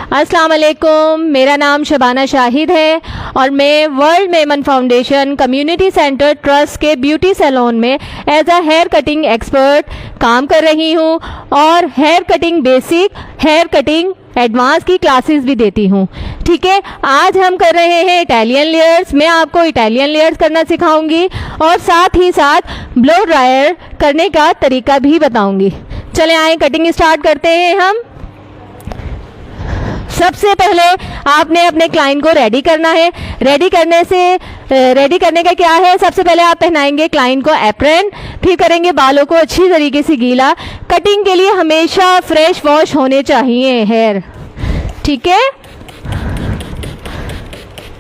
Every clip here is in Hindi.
अस्सलाम वालेकुम, मेरा नाम शबाना शाहिद है और मैं World Memon Foundation Community Centre Trust के ब्यूटी सैलून में as a hair cutting expert काम कर रही हूँ और hair cutting basic, hair cutting advance की क्लासेस भी देती हूँ। ठीक है, आज हम कर रहे हैं इटालियन लेयर्स। मैं आपको इटालियन लेयर्स करना सिखाऊंगी और साथ ही साथ ब्लो ड्रायर करने का तरीका भी बताऊंगी। चले आए कटिंग स्टार्ट करते हैं हम। सबसे पहले आपने अपने क्लाइंट को रेडी करना है। रेडी करने का क्या है, सबसे पहले आप पहनाएंगे क्लाइंट को एप्रन, फिर करेंगे बालों को अच्छी तरीके से गीला। कटिंग के लिए हमेशा फ्रेश वॉश होने चाहिए हेयर। ठीक है,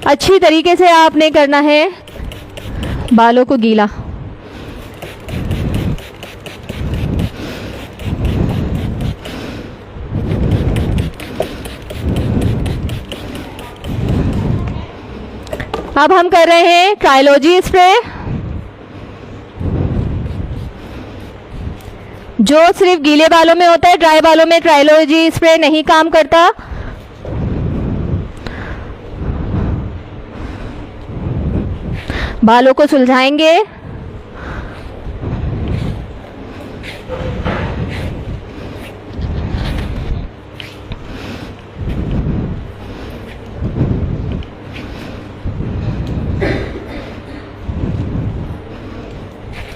अच्छी तरीके से आपने करना है बालों को गीला। अब हम कर रहे हैं ट्राइलॉजी स्प्रे, जो सिर्फ गीले बालों में होता है। ड्राई बालों में ट्राइलॉजी स्प्रे नहीं काम करता। बालों को सुलझाएंगे।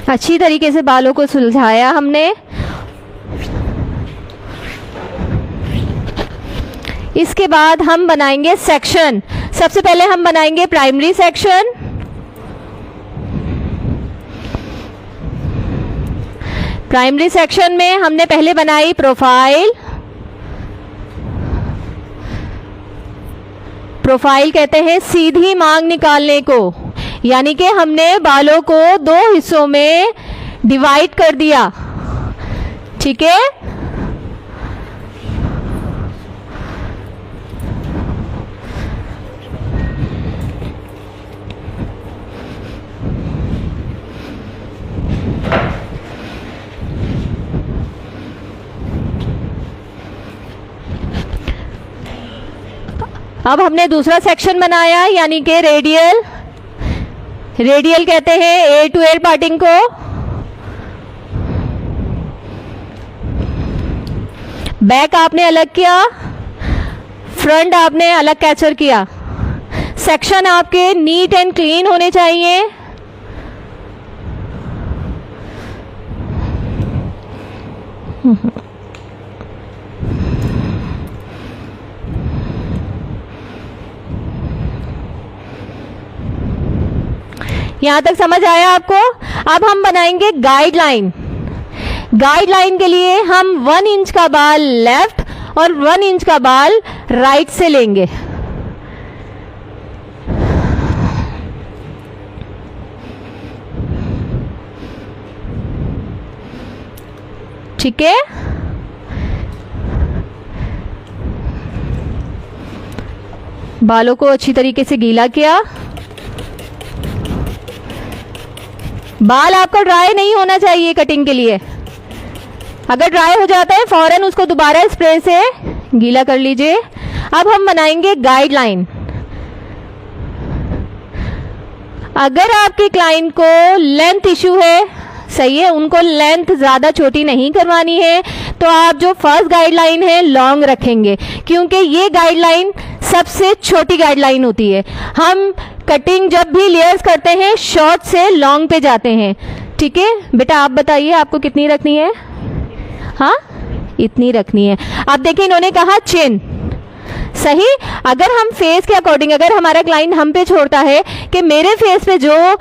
अच्छी तरीके से बालों को सुलझाया हमने। इसके बाद हम बनाएंगे सेक्शन। सबसे पहले हम बनाएंगे प्राइमरी सेक्शन। प्राइमरी सेक्शन में हमने पहले बनाई प्रोफाइल। प्रोफाइल कहते हैं सीधी मांग निकालने को, यानी कि हमने बालों को दो हिस्सों में डिवाइड कर दिया। ठीक है, अब हमने दूसरा सेक्शन बनाया, यानी कि रेडियल। रेडियल कहते हैं ए टू एल पार्टिंग को। बैक आपने अलग किया, फ्रंट आपने अलग कैप्चर किया। सेक्शन आपके नीट एंड क्लीन होने चाहिए। यहां तक समझ आया आपको? अब हम बनाएंगे गाइडलाइन। गाइडलाइन के लिए हम 1 इंच का बाल लेफ्ट और 1 इंच का बाल राइट से लेंगे। ठीक है, बालों को अच्छी तरीके से गीला किया। बाल आपका ड्राई नहीं होना चाहिए कटिंग के लिए। अगर ड्राई हो जाता है फौरन उसको दोबारा स्प्रे से गीला कर लीजिए। अब हम बनाएंगे गाइडलाइन। अगर आपके क्लाइंट को लेंथ इशू है, सही है, उनको लेंथ ज़्यादा छोटी नहीं करवानी है, तो आप जो फर्स्ट गाइडलाइन है लॉन्ग रखेंगे, क्योंकि ये गाइडलाइन सबसे छोटी गाइडलाइन होती है। हम कटिंग जब भी लेयर्स करते हैं शॉर्ट से लॉन्ग पे जाते हैं। ठीक है बेटा, आप बताइए आपको कितनी रखनी है? हाँ, इतनी रखनी है। अब देखिए, इन्होंने कहा चिन, सही। अगर हम फेस के अकॉर्डिंग, अगर हमारा क्लाइंट हम पे छोड़ता है कि मेरे फेस पे जो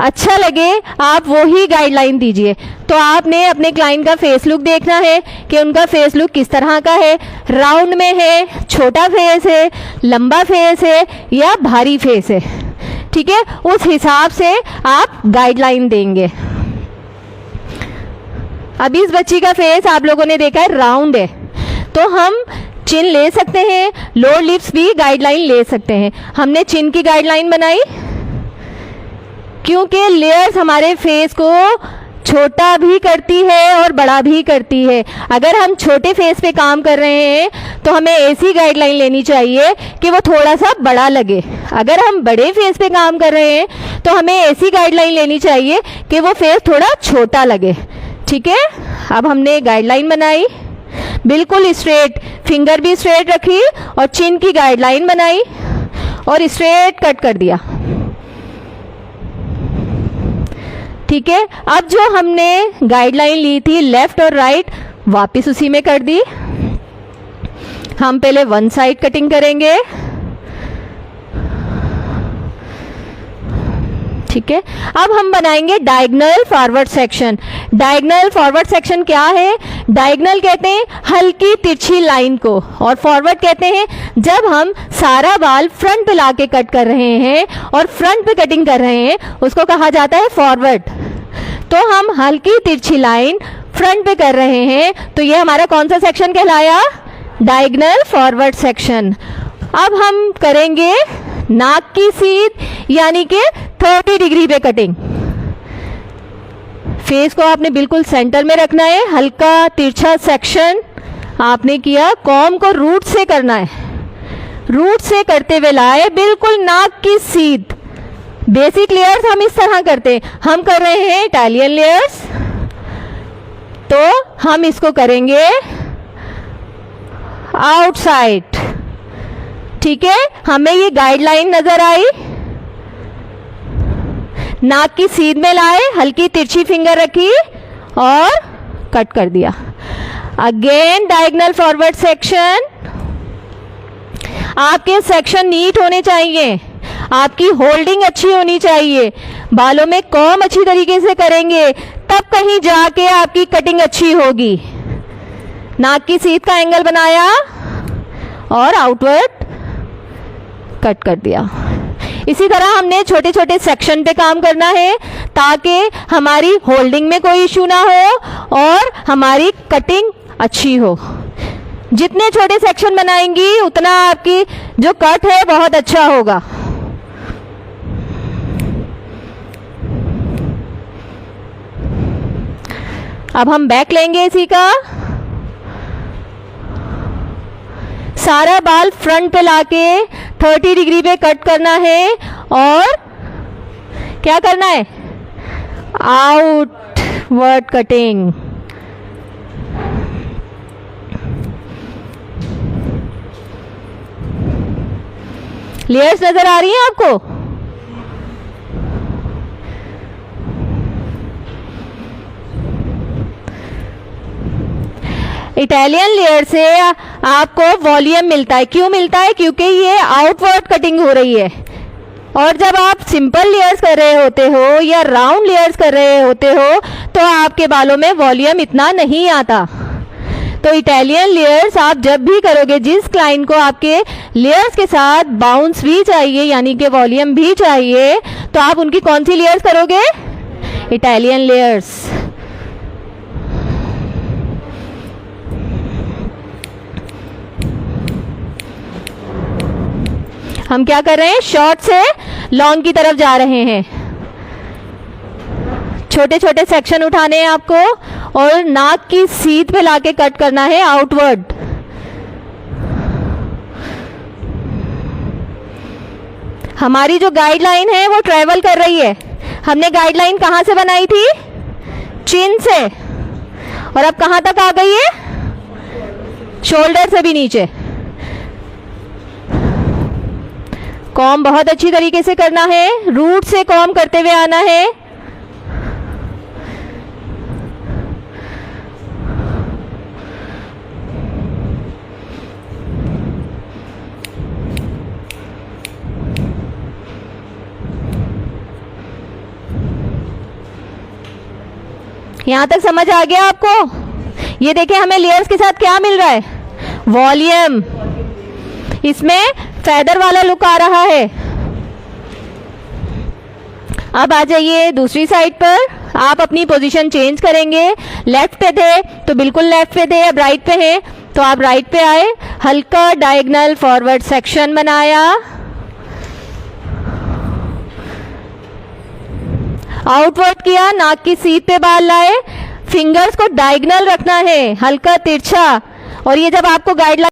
अच्छा लगे आप वो ही गाइडलाइन दीजिए, तो आपने अपने क्लाइंट का फेस लुक देखना है कि उनका फेस लुक किस तरह का है। राउंड में है, छोटा फेस है, लंबा फेस है या भारी फेस है। ठीक है, उस हिसाब से आप गाइडलाइन देंगे। अभी इस बच्ची का फेस आप लोगों ने देखा है राउंड है, तो हम चिन ले सकते हैं, लोअर लिप्स भी गाइडलाइन ले सकते हैं। हमने चिन की गाइडलाइन बनाई क्योंकि लेयर्स हमारे फेस को छोटा भी करती है और बड़ा भी करती है। अगर हम छोटे फेस पे काम कर रहे हैं तो तो हमें ऐसी गाइडलाइन लेनी चाहिए कि वो थोड़ा सा बड़ा लगे। अगर हम बड़े फेस पे काम कर रहे हैं तो हमें ऐसी गाइडलाइन लेनी चाहिए कि वो फेस थोड़ा छोटा लगे। ठीक है, अब हमने गाइडलाइन बनाई, बिल्कुल स्ट्रेट, फिंगर भी स्ट्रेट रखी और चिन की गाइडलाइन बनाई और स्ट्रेट कट कर दिया। ठीक है, अब जो हमने गाइडलाइन ली थी लेफ्ट और राइट, वापस उसी में कर दी। हम पहले वन साइड कटिंग करेंगे। ठीक है, अब हम बनाएंगे diagonal forward section. Diagonal forward section क्या है? डायगोनल कहते हैं हल्की तिरछी लाइन को, और फॉरवर्ड कहते हैं जब हम सारा बाल फ्रंट पे लाके कट कर रहे हैं और फ्रंट पे कटिंग कर रहे हैं, उसको कहा जाता है फॉरवर्ड। तो हम हल्की तिरछी लाइन फ्रंट पे कर रहे हैं, तो ये हमारा कौन सा सेक्शन कहलाया? Diagonal forward section. अब हम करेंगे नाक की सीध, यानी कि 30 डिग्री पे कटिंग। फेस को आपने बिल्कुल सेंटर में रखना है, हल्का तिरछा सेक्शन आपने किया। कॉम को रूट से करना है, रूट से करते हुए लाए बिल्कुल नाक की सीध। बेसिक लेयर्स हम इस तरह करते हैं, हम कर रहे हैं इटालियन लेयर्स, तो हम इसको करेंगे आउटसाइड। ठीक है, हमें ये गाइडलाइन नजर आई, नाक की सीध में लाए, हल्की तिरछी फिंगर रखी और कट कर दिया। Again diagonal forward section. आपके सेक्शन नीट होने चाहिए, आपकी होल्डिंग अच्छी होनी चाहिए, बालों में कॉम अच्छी तरीके से करेंगे तब कहीं जाके आपकी कटिंग अच्छी होगी। नाक की सीध का एंगल बनाया और आउटवर्ड कट कर दिया। इसी तरह हमने छोटे छोटे सेक्शन पे काम करना है ताकि हमारी होल्डिंग में कोई इशू ना हो और हमारी कटिंग अच्छी हो। जितने छोटे सेक्शन बनाएंगी उतना आपकी जो कट है बहुत अच्छा होगा। अब हम बैक लेंगे इसी का, सारा बाल फ्रंट पे लाके 30 डिग्री पे कट करना है और क्या करना है? Outward cutting. लेयर्स नजर आ रही हैं आपको? इटालियन लेयर से आपको वॉल्यूम मिलता है। क्यों मिलता है? क्योंकि ये आउटवर्ड कटिंग हो रही है। और जब आप सिंपल लेयर्स कर रहे होते हो या राउंड लेयर्स कर रहे होते हो तो आपके बालों में वॉल्यूम इतना नहीं आता। तो इटालियन लेयर्स आप जब भी करोगे, जिस क्लाइंट को आपके लेयर्स के साथ बाउंस भी चाहिए यानी कि वॉल्यूम भी चाहिए, तो आप उनकी कौन सी लेयर्स करोगे? Italian layers. हम क्या कर रहे हैं? शॉर्ट से लॉन्ग की तरफ जा रहे हैं। छोटे छोटे सेक्शन उठाने हैं आपको और नाक की सीध पे लाके कट करना है आउटवर्ड। हमारी जो गाइडलाइन है वो ट्रेवल कर रही है। हमने गाइडलाइन कहां से बनाई थी? चिन से, और अब कहां तक आ गई है? शोल्डर से भी नीचे। कॉम बहुत अच्छी तरीके से करना है, रूट से कॉम करते हुए आना है। यहां तक समझ आ गया आपको? ये देखिए हमें लेयर्स के साथ क्या मिल रहा है? वॉल्यूम। इसमें फेदर वाला लुक आ रहा है। अब आ जाइए दूसरी साइड पर। आप अपनी पोजीशन चेंज करेंगे। लेफ्ट पे थे तो बिल्कुल लेफ्ट पे थे, अब राइट पे हैं तो आप राइट पे आए। हल्का डायगोनल फॉरवर्ड सेक्शन बनाया, आउटवर्ड किया, नाक की सीध पे बाल लाए। फिंगर्स को डायगोनल रखना है, हल्का तिरछा। और ये जब आपको गाइडलाइन